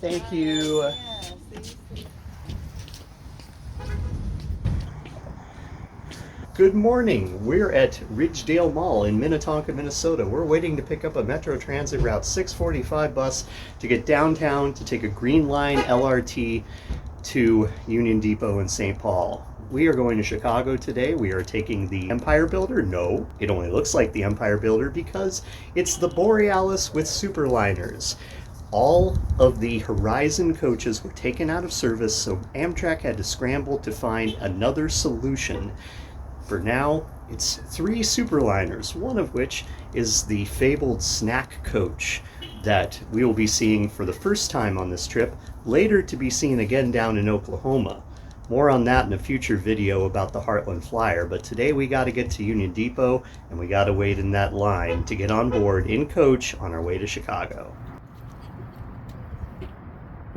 Thank you. Good morning. We're at Ridgedale Mall in Minnetonka, Minnesota. We're waiting to pick up a Metro Transit Route 645 bus to get downtown to take a Green Line LRT to Union Depot in St. Paul. We are going to Chicago today. We are taking the Empire Builder. No, it only looks like the Empire Builder because it's the Borealis with Superliners. All of the Horizon coaches were taken out of service, so Amtrak had to scramble to find another solution. For now, it's 3 Superliners, one of which is the fabled snack coach that we will be seeing for the first time on this trip, later to be seen again down in Oklahoma. More on that in a future video about the Heartland Flyer, but today we got to get to Union Depot and we got to wait in that line to get on board in coach on our way to Chicago.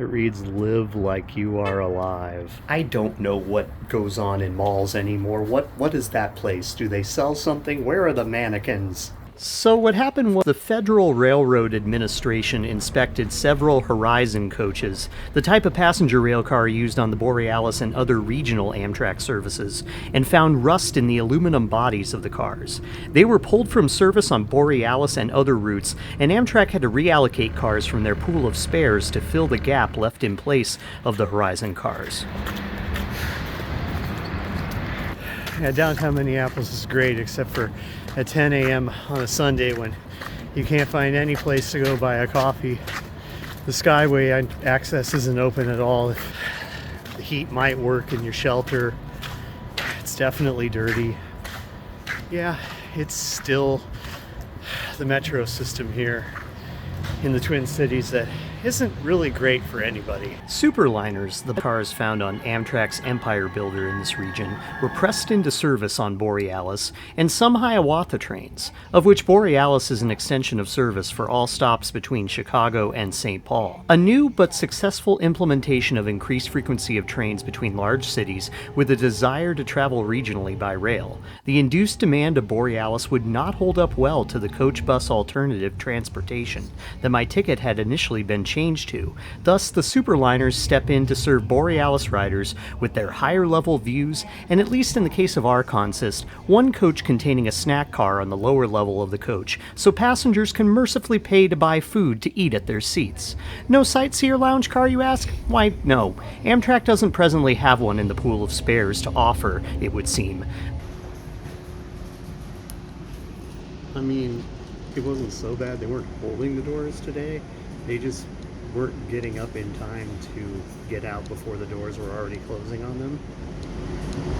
It reads, "Live like you are alive." I don't know what goes on in malls anymore. What is that place? Do they sell something? Where are the mannequins? So what happened was the Federal Railroad Administration inspected several Horizon coaches, the type of passenger rail car used on the Borealis and other regional Amtrak services, and found rust in the aluminum bodies of the cars. They were pulled from service on Borealis and other routes, and Amtrak had to reallocate cars from their pool of spares to fill the gap left in place of the Horizon cars. Yeah, downtown Minneapolis is great, except for at 10 a.m. on a Sunday when you can't find any place to go buy a coffee. The Skyway access isn't open at all. The heat might work in your shelter. It's definitely dirty. Yeah, it's still the metro system here in the Twin Cities that isn't really great for anybody. Superliners, the cars found on Amtrak's Empire Builder in this region, were pressed into service on Borealis and some Hiawatha trains, of which Borealis is an extension of service for all stops between Chicago and St. Paul. A new but successful implementation of increased frequency of trains between large cities with a desire to travel regionally by rail. The induced demand of Borealis would not hold up well to the coach-bus alternative transportation that my ticket had initially been changed to. Thus, the Superliners step in to serve Borealis riders with their higher level views, and at least in the case of our consist, one coach containing a snack car on the lower level of the coach, so passengers can mercifully pay to buy food to eat at their seats. No sightseer lounge car, you ask? Why, no. Amtrak doesn't presently have one in the pool of spares to offer, it would seem. I mean, it wasn't so bad. They weren't holding the doors today. They just weren't getting up in time to get out before the doors were already closing on them.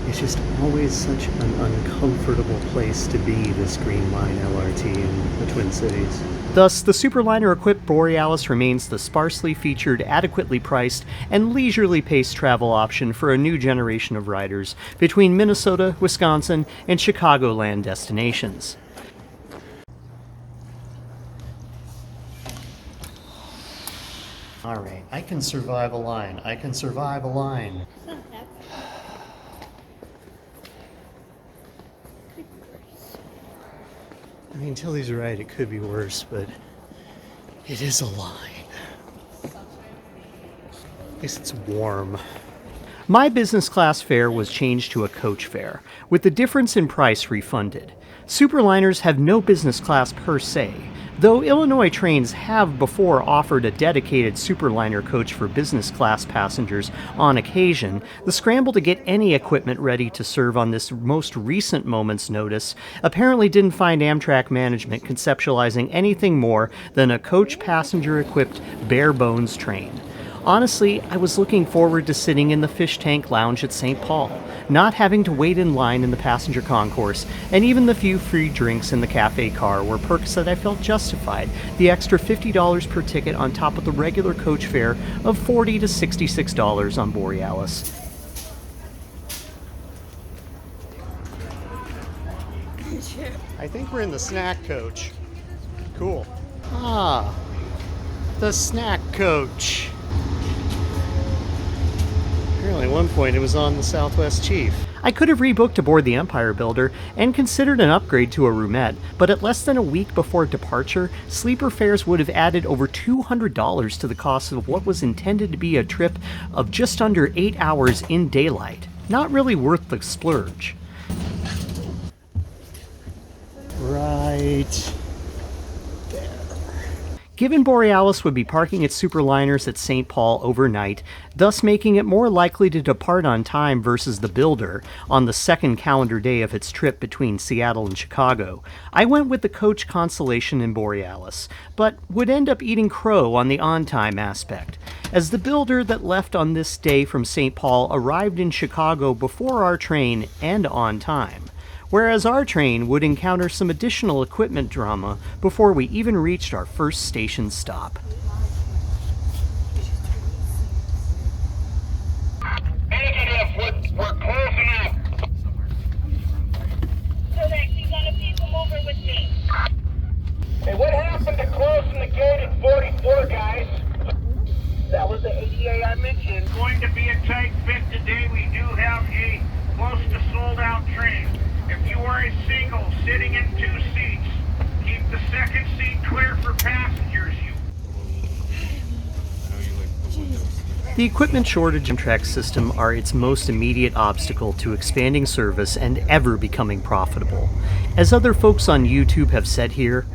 It's just always such an uncomfortable place to be, this Green Line LRT in the Twin Cities. Thus, the Superliner-equipped Borealis remains the sparsely featured, adequately priced, and leisurely paced travel option for a new generation of riders between Minnesota, Wisconsin, and Chicagoland destinations. Alright, I can survive a line. I can survive a line. I mean, Tilly's right, it could be worse, but it is a line. At least it's warm. My business class fare was changed to a coach fare, with the difference in price refunded. Superliners have no business class per se. Though Illinois trains have before offered a dedicated Superliner coach for business class passengers on occasion, the scramble to get any equipment ready to serve on this most recent moment's notice apparently didn't find Amtrak management conceptualizing anything more than a coach passenger-equipped bare-bones train. Honestly, I was looking forward to sitting in the fish tank lounge at St. Paul, not having to wait in line in the passenger concourse, and even the few free drinks in the cafe car were perks that I felt justified the extra $50 per ticket on top of the regular coach fare of $40 to $66 on Borealis. I think we're in the snack coach. Cool. Ah, the snack coach. Apparently at one point it was on the Southwest Chief. I could have rebooked aboard the Empire Builder and considered an upgrade to a roomette, but at less than a week before departure, sleeper fares would have added over $200 to the cost of what was intended to be a trip of just under 8 hours in daylight. Not really worth the splurge. Right. Given Borealis would be parking its Superliners at St. Paul overnight, thus making it more likely to depart on time versus the Builder on the second calendar day of its trip between Seattle and Chicago, I went with the coach Constellation in Borealis, but would end up eating crow on the on-time aspect, as the Builder that left on this day from St. Paul arrived in Chicago before our train and on time, whereas our train would encounter some additional equipment drama before we even reached our first station stop. Negative, we're closing up. So that you gotta people over with me. Hey, what happened to closing the gate at 44, guys? That was the ADA I mentioned. It's going to be a tight fit today. We do have a close to sold out train. If you are a single sitting in 2 seats, keep the second seat clear for passengers. The equipment shortage and Amtrak system are its most immediate obstacle to expanding service and ever becoming profitable. As other folks on YouTube have said here,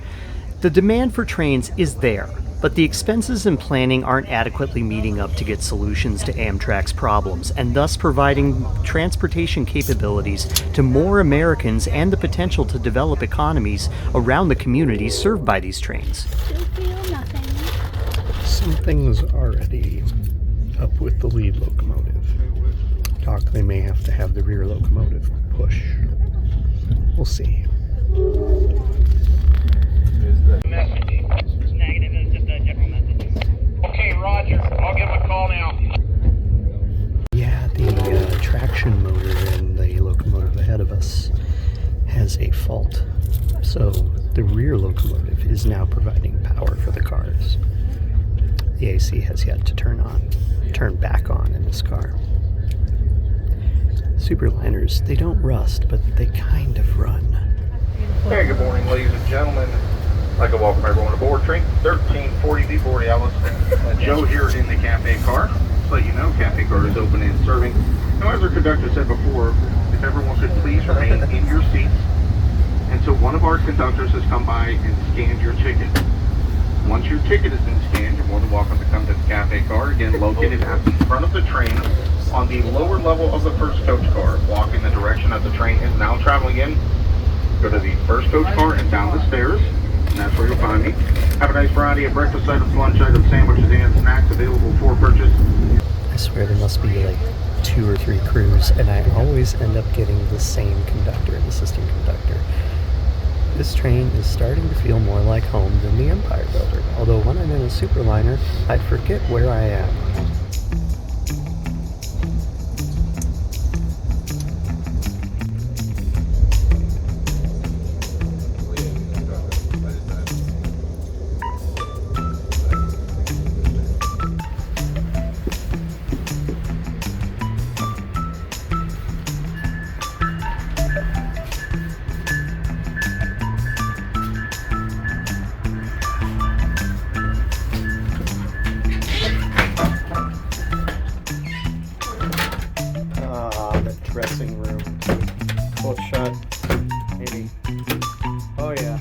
the demand for trains is there, but the expenses and planning aren't adequately meeting up to get solutions to Amtrak's problems, and thus providing transportation capabilities to more Americans and the potential to develop economies around the communities served by these trains. Something's already up with the lead locomotive. Talk they may have to have the rear locomotive push. We'll see. Okay, Roger. I'll give him a call now. Yeah, the traction motor in the locomotive ahead of us has a fault. So the rear locomotive is now providing power for the cars. The AC has yet to turn back on in this car. Superliners, they don't rust, but they kind of run. Hey, good morning, ladies and gentlemen. I'd like to welcome everyone aboard train 1340 Borealis. Joe here in the cafe car. Just let you know, cafe car is open and serving. Now, as our conductor said before, if everyone could please remain in your seats until one of our conductors has come by and scanned your ticket. Once your ticket has been scanned, you're more than welcome to come to the cafe car, again located at the front of the train on the lower level of the first coach car, walking the direction that the train is now traveling in. Go to the first coach car and down the stairs, and that's where you'll find me. Have a nice variety of breakfast items, lunch items, sandwiches, and snacks available for purchase. I swear there must be like 2 or 3 crews, and I always end up getting the same conductor, the assistant conductor. This train is starting to feel more like home than the Empire Builder, although when I'm in a Superliner, I forget where I am. Dressing room. Pull it shut. Maybe. Oh yeah.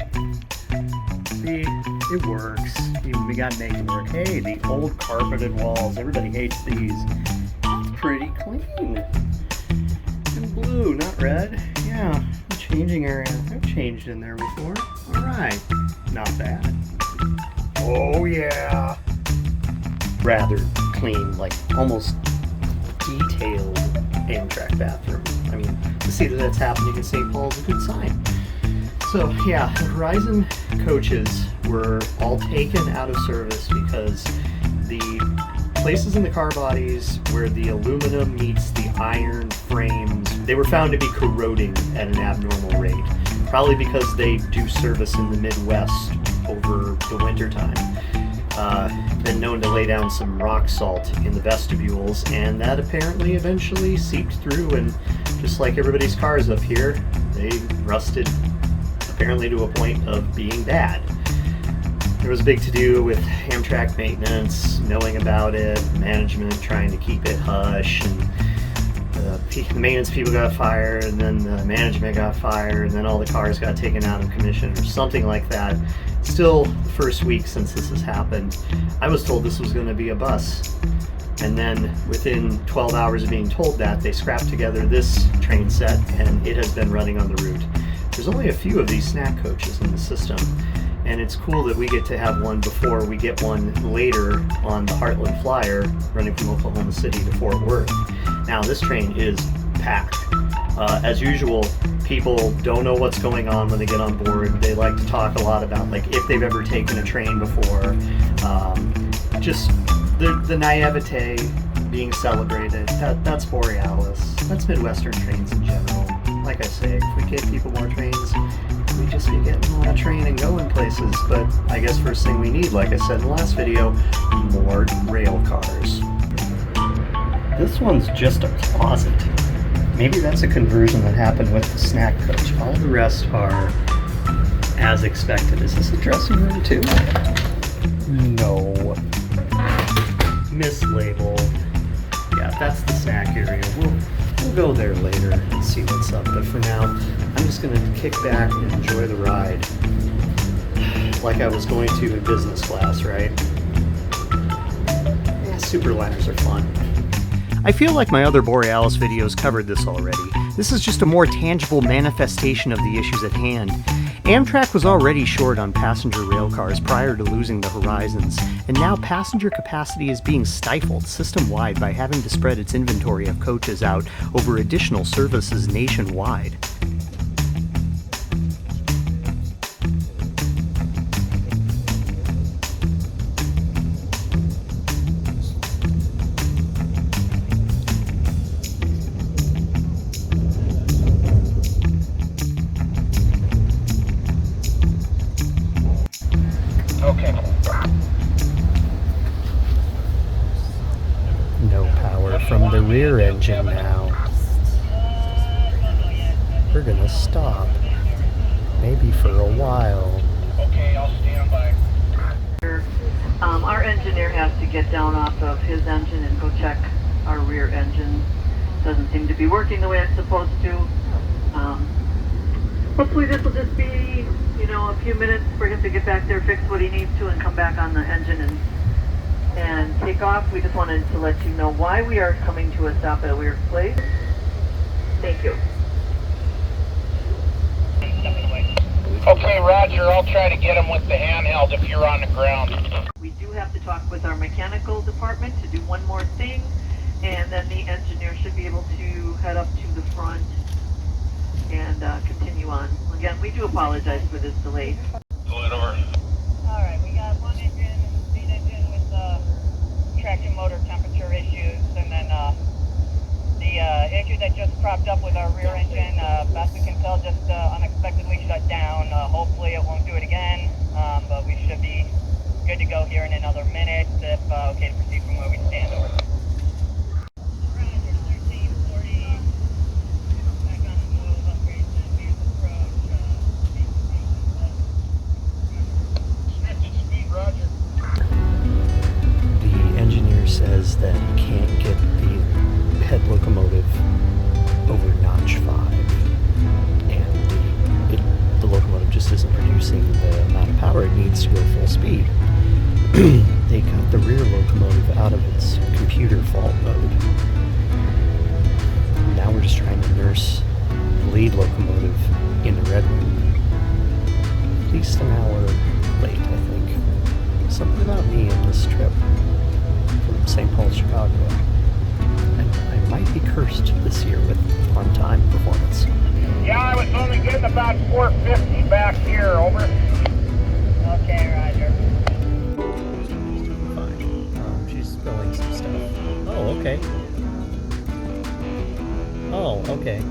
See, it works. We gotta make it work. Hey, the old carpeted walls. Everybody hates these. Pretty clean. And blue, not red. Yeah. The changing area. I've changed in there before. Alright. Not bad. Oh yeah. Rather clean, like almost detailed Amtrak bathroom. I mean, to see that that's happening in St. Paul is a good sign. So yeah, the Horizon coaches were all taken out of service because the places in the car bodies where the aluminum meets the iron frames, they were found to be corroding at an abnormal rate. Probably because they do service in the Midwest over the winter time. been known to lay down some rock salt in the vestibules, and that apparently eventually seeped through, and just like everybody's cars up here, they rusted apparently to a point of being bad. There was a big to-do with Amtrak maintenance, knowing about it, management trying to keep it hush, and the maintenance people got fired, and then the management got fired, and then all the cars got taken out of commission, or something like that. Still, the first week since this has happened, I was told this was going to be a bus. And then within 12 hours of being told that, they scrapped together this train set, and it has been running on the route. There's only a few of these snack coaches in the system, and it's cool that we get to have one before we get one later on the Heartland Flyer running from Oklahoma City to Fort Worth. Now this train is packed. As usual, people don't know what's going on when they get on board. They like to talk a lot about like if they've ever taken a train before, just the naivete being celebrated. That's Borealis. That's Midwestern trains in general. Like I say, if we gave people more trains, we just be getting on a train and going places. But I guess first thing we need, like I said in the last video, more rail cars. This one's just a closet. Maybe that's a conversion that happened with the snack coach. All the rest are as expected. Is this a dressing room too? No. Mislabeled. Yeah, that's the snack area. We'll go there later and see what's up. But for now, I'm just gonna kick back and enjoy the ride. Like I was going to in business class, right? Yeah, Superliners are fun. I feel like my other Borealis videos covered this already. This is just a more tangible manifestation of the issues at hand. Amtrak was already short on passenger railcars prior to losing the Horizons, and now passenger capacity is being stifled system-wide by having to spread its inventory of coaches out over additional services nationwide. Okay. No power from the rear engine now. We're gonna stop. Maybe for a while. Okay, I'll stand by. Our engineer has to get down off of his engine and go check our rear engine. Doesn't seem to be working the way it's supposed to. Hopefully this will just be, a few minutes for him to get back there, fix what he needs to, and come back on the engine and take off. We just wanted to let you know why we are coming to a stop at a weird place. Thank you. Okay, Roger, I'll try to get him with the handheld if you're on the ground. We do have to talk with our mechanical department to do one more thing, and then the engineer should be able to head up to the front and continue on. Again, we do apologize for this delay. Pull it over. Alright, we got one engine, speed engine with traction motor temperature issues, and then the issue that just cropped up with our rear engine, best we can tell, just unexpectedly shut down. Hopefully it won't do it again, but we should be good to go here in another minute if okay to proceed from where we stand. Over. Says that he can't get the head locomotive over notch 5, and the locomotive just isn't producing the amount of power it needs to go full speed. They got the rear locomotive out of its computer fault mode. Now we're just trying to nurse the lead locomotive in the red room. At least an hour late, I think. Something about me in this trip from St. Paul, Chicago. I might be cursed this year with on-time performance. Yeah, I was only getting about 450 back here, over. Okay, Roger. Fine. She's spilling some stuff. Oh, okay. Oh, okay.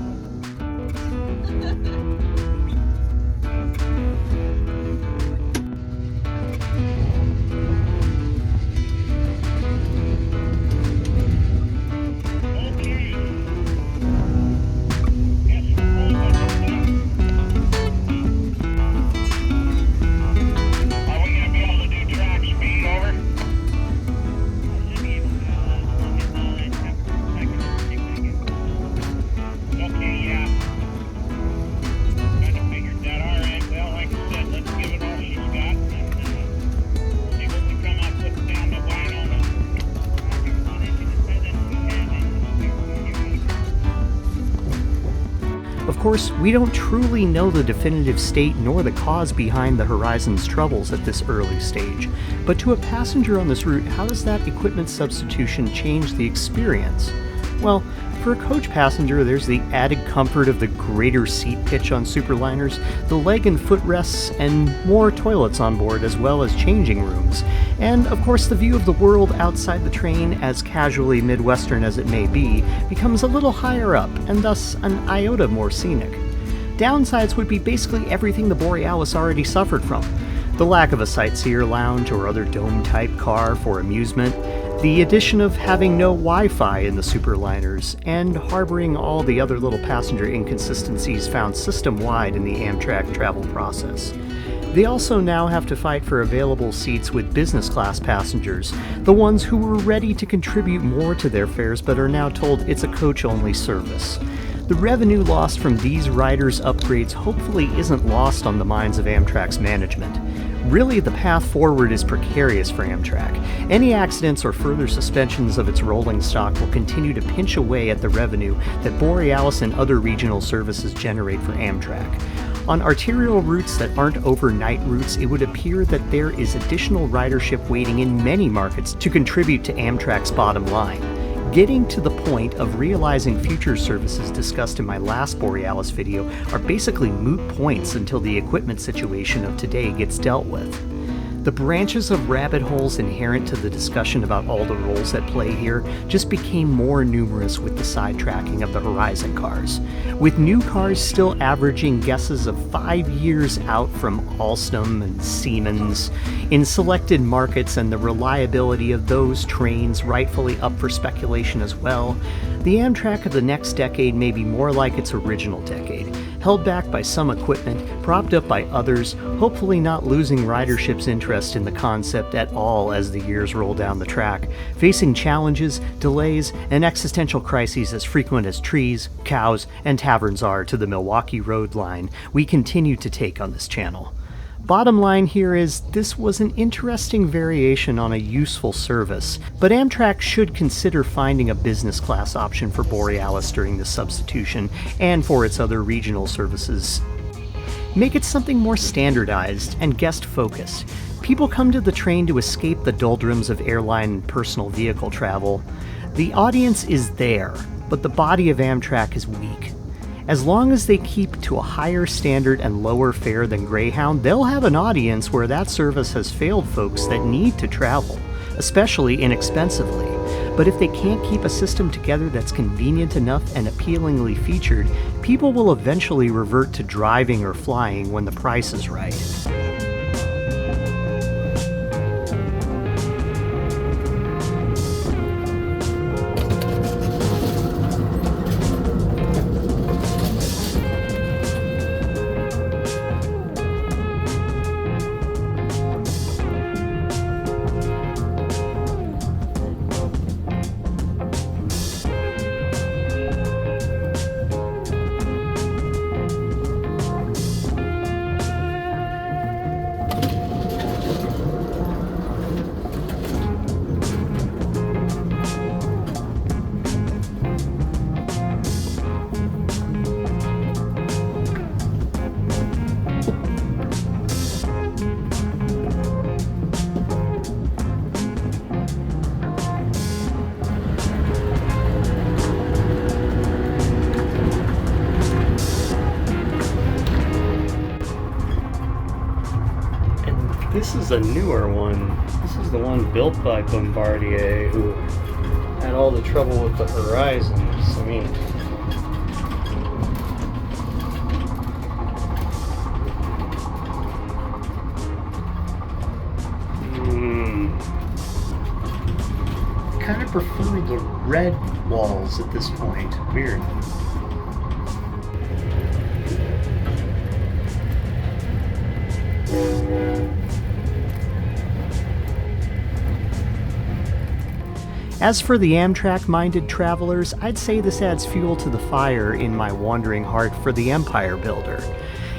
course, we don't truly know the definitive state nor the cause behind the Horizon's troubles at this early stage, but to a passenger on this route, how does that equipment substitution change the experience? Well, for a coach passenger, there's the added comfort of the greater seat pitch on Superliners, the leg and foot rests, and more toilets on board, as well as changing rooms. And, of course, the view of the world outside the train, as casually Midwestern as it may be, becomes a little higher up, and thus an iota more scenic. Downsides would be basically everything the Borealis already suffered from. The lack of a sightseer lounge or other dome-type car for amusement, the addition of having no Wi-Fi in the Superliners, and harboring all the other little passenger inconsistencies found system-wide in the Amtrak travel process. They also now have to fight for available seats with business class passengers, the ones who were ready to contribute more to their fares but are now told it's a coach-only service. The revenue lost from these riders' upgrades hopefully isn't lost on the minds of Amtrak's management. Really, the path forward is precarious for Amtrak. Any accidents or further suspensions of its rolling stock will continue to pinch away at the revenue that Borealis and other regional services generate for Amtrak. On arterial routes that aren't overnight routes, it would appear that there is additional ridership waiting in many markets to contribute to Amtrak's bottom line. Getting to the point of realizing future services discussed in my last Borealis video are basically moot points until the equipment situation of today gets dealt with. The branches of rabbit holes inherent to the discussion about all the roles at play here just became more numerous with the sidetracking of the Horizon cars, with new cars still averaging guesses of 5 years out from Alstom and Siemens in selected markets, and the reliability of those trains rightfully up for speculation as well. The Amtrak of the next decade may be more like its original decade, held back by some equipment, propped up by others, hopefully not losing ridership's interest in the concept at all as the years roll down the track, facing challenges, delays, and existential crises as frequent as trees, cows, and taverns are to the Milwaukee Road line we continue to take on this channel. Bottom line here is, this was an interesting variation on a useful service, but Amtrak should consider finding a business class option for Borealis during the substitution and for its other regional services. Make it something more standardized and guest-focused. People come to the train to escape the doldrums of airline and personal vehicle travel. The audience is there, but the body of Amtrak is weak. As long as they keep to a higher standard and lower fare than Greyhound, they'll have an audience where that service has failed folks that need to travel, especially inexpensively. But if they can't keep a system together that's convenient enough and appealingly featured, people will eventually revert to driving or flying when the price is right. This is a newer one. This is the one built by Bombardier, who had all the trouble with the Horizons. I mean, kind of prefer the red walls at this point. Weird. As for the Amtrak-minded travelers, I'd say this adds fuel to the fire in my wandering heart for the Empire Builder.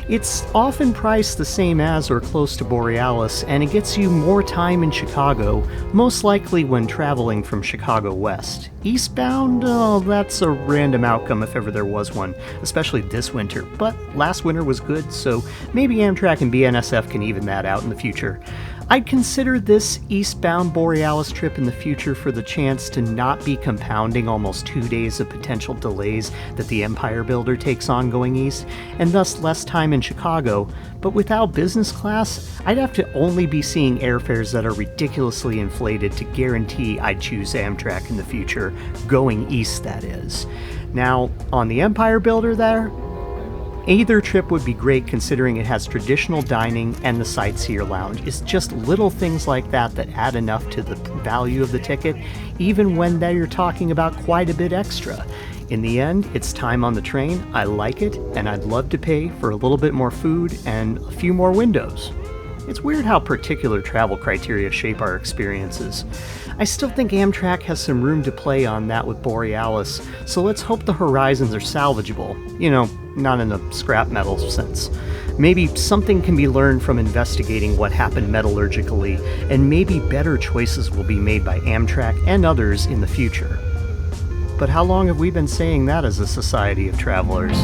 It's often priced the same as or close to Borealis, and it gets you more time in Chicago, most likely when traveling from Chicago west. Eastbound, oh, that's a random outcome if ever there was one, especially this winter, but last winter was good, so maybe Amtrak and BNSF can even that out in the future. I'd consider this eastbound Borealis trip in the future for the chance to not be compounding almost 2 days of potential delays that the Empire Builder takes on going east, and thus less time in Chicago, but without business class, I'd have to only be seeing airfares that are ridiculously inflated to guarantee I'd choose Amtrak in the future, going east that is. Now, on the Empire Builder there, either trip would be great considering it has traditional dining and the Sightseer Lounge. It's just little things like that that add enough to the value of the ticket, even when you're talking about quite a bit extra. In the end, it's time on the train, I like it, and I'd love to pay for a little bit more food and a few more windows. It's weird how particular travel criteria shape our experiences. I still think Amtrak has some room to play on that with Borealis, so let's hope the horizons are salvageable. You know, not in a scrap metal sense. Maybe something can be learned from investigating what happened metallurgically, and maybe better choices will be made by Amtrak and others in the future. But how long have we been saying that as a society of travelers?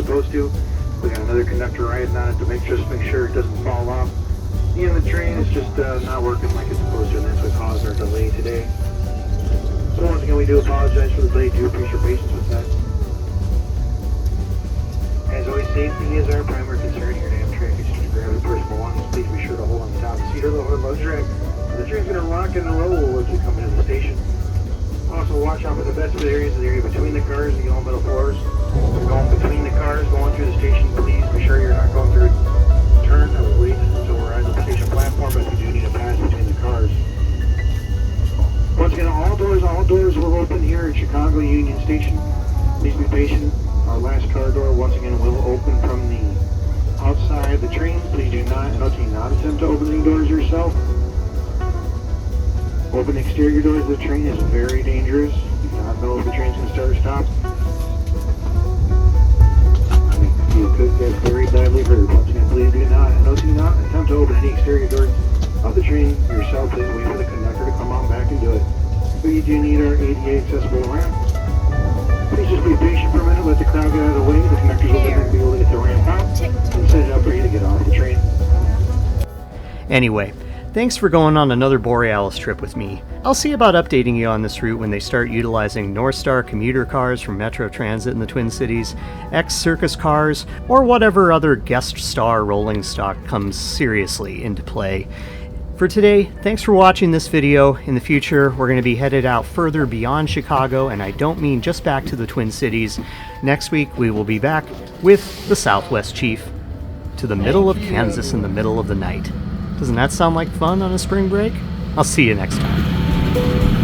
supposed to. We got another conductor riding on it to make sure it doesn't fall off. And the train is just not working like it's supposed to, and that's what caused our delay today. So once again, we do apologize for the delay. Do appreciate your patience with that. As always, safety is our primary concern here at Amtrak. It's just grab your personal belongings. Please be sure to hold on the top of the seat or the luggage rack. The train's going to rock and roll as we come into the station. Also, watch out for the best of the areas, the area between the cars, the yellow metal floors. We're going between the cars, going through the station. Please be sure you're not going through a turn or wait until we're at the station platform, but we do need a pass between the cars. Once again, all doors will open here at Chicago Union Station. Please be patient. Our last car door, once again, will open from the outside the train. Please do not attempt to open the doors yourself. Open exterior doors of the train is very dangerous. You do not know if the train's going to start or stop. I mean, you could get very badly hurt. Once again, please do not attempt to open any exterior doors of the train yourself. Please wait for the conductor to come on back and do it. But you do need our ADA accessible ramp. Please just be patient for a minute. Let the crowd get out of the way. The conductors will then be able to get the ramp out and set it up for you to get off the train. Anyway, thanks for going on another Borealis trip with me. I'll see about updating you on this route when they start utilizing North Star commuter cars from Metro Transit in the Twin Cities, X-Circus cars, or whatever other guest star rolling stock comes seriously into play. For today, thanks for watching this video. In the future, we're going to be headed out further beyond Chicago, and I don't mean just back to the Twin Cities. Next week, we will be back with the Southwest Chief to the middle of Kansas in the middle of the night. Doesn't that sound like fun on a spring break? I'll see you next time.